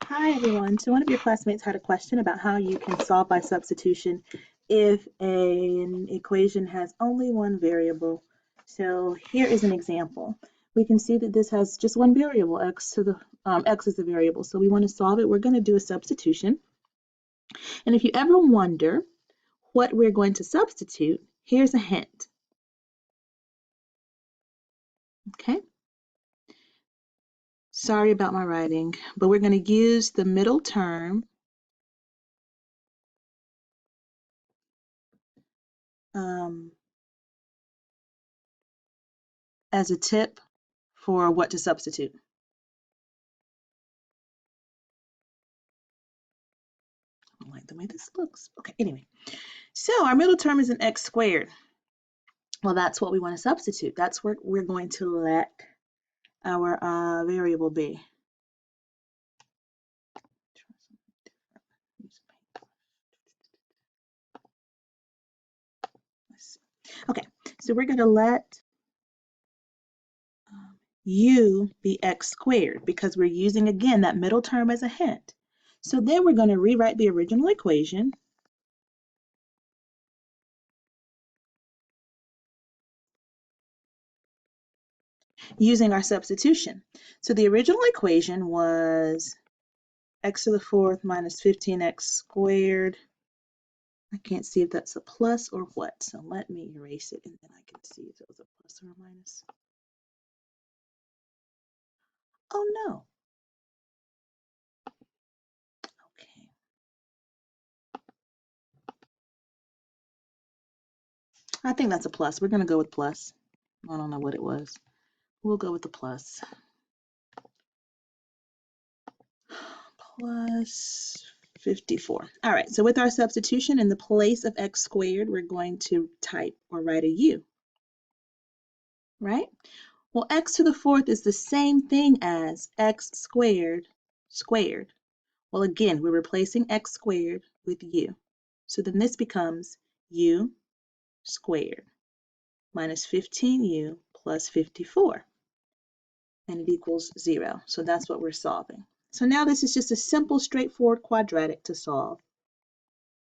Hi everyone. So one of your classmates had a question about how you can solve by substitution if an equation has only one variable. So here is an example. We can see that this has just one variable, x is the variable. So we want to solve it. We're going to do a substitution. And if you ever wonder what we're going to substitute, here's a hint. Okay. Sorry about my writing, but we're going to use the middle term as a tip for what to substitute. I don't like the way this looks. Okay, anyway. So our middle term is an x squared. Well, that's what we want to substitute. That's where we're going to let our variable be. Okay, so we're going to let u be x squared because we're using, again, that middle term as a hint. So then we're going to rewrite the original equation. Using our substitution. So the original equation was x to the fourth minus 15x squared. I can't see if that's a plus or what, so let me erase it and then I can see if it was a plus or a minus. Oh no. Okay. I think that's a plus. We're going to go with plus. I don't know what it was. We'll go with the plus. Plus 54. All right, so with our substitution, in the place of x squared, we're going to type or write a u. Right? Well, x to the fourth is the same thing as x squared squared. Well, again, we're replacing x squared with u. So then this becomes u squared minus 15u plus 54. And it equals 0. So that's what we're solving. So now this is just a simple, straightforward quadratic to solve.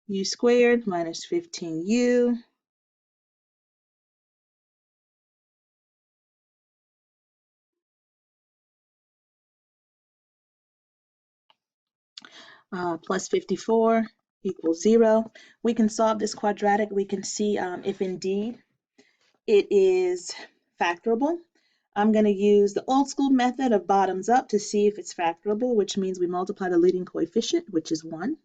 U squared minus 15u plus 54 equals 0. We can solve this quadratic. We can see if indeed it is factorable. I'm going to use the old school method of bottoms up to see if it's factorable, which means we multiply the leading coefficient, which is 1,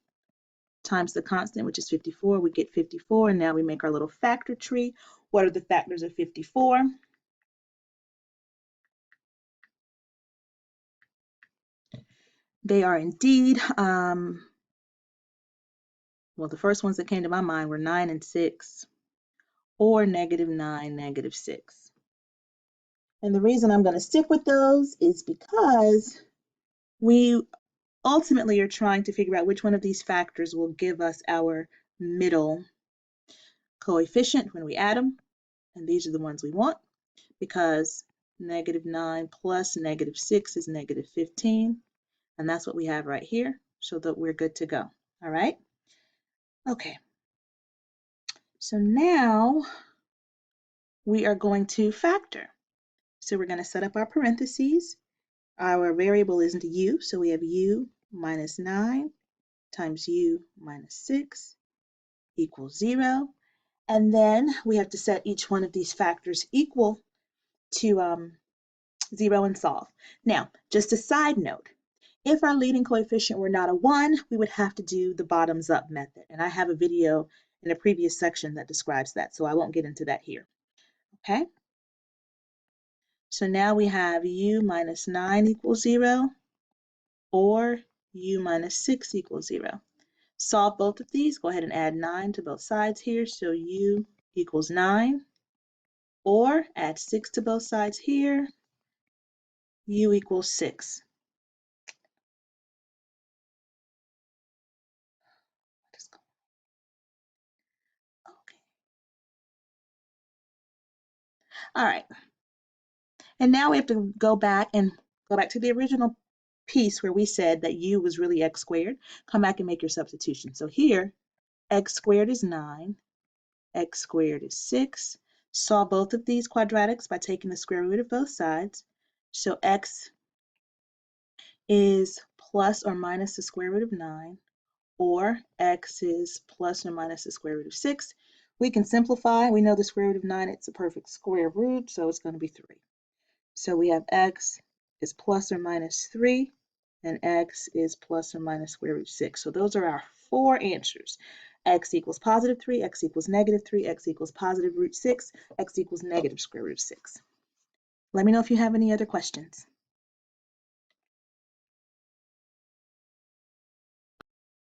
times the constant, which is 54. We get 54, and now we make our little factor tree. What are the factors of 54? They are indeed, well, the first ones that came to my mind were 9 and 6, or -9, -6. And the reason I'm going to stick with those is because we ultimately are trying to figure out which one of these factors will give us our middle coefficient when we add them. And these are the ones we want because -9 plus -6 is -15. And that's what we have right here, so that we're good to go. All right? Okay. So now we are going to factor. So we're going to set up our parentheses. Our variable is u, so we have u minus 9 times u minus 6 equals 0. And then we have to set each one of these factors equal to 0 and solve. Now, just a side note, if our leading coefficient were not a 1, we would have to do the bottoms up method. And I have a video in a previous section that describes that, so I won't get into that here. Okay? So now we have u minus 9 equals 0, or u minus 6 equals 0. Solve both of these. Go ahead and add 9 to both sides here. So u equals 9. Or add 6 to both sides here. U equals 6. Okay. All right. And now we have to go back to the original piece where we said that u was really x squared, come back and make your substitution. So here, x squared is 9, x squared is 6. Solve both of these quadratics by taking the square root of both sides. So x is plus or minus the square root of 9, or x is plus or minus the square root of 6. We can simplify. We know the square root of 9, it's a perfect square root, so it's going to be 3. So we have x is plus or minus 3, and x is plus or minus square root 6. So those are our 4 answers. X equals positive 3, x equals negative 3, x equals positive root 6, x equals negative square root of 6. Let me know if you have any other questions.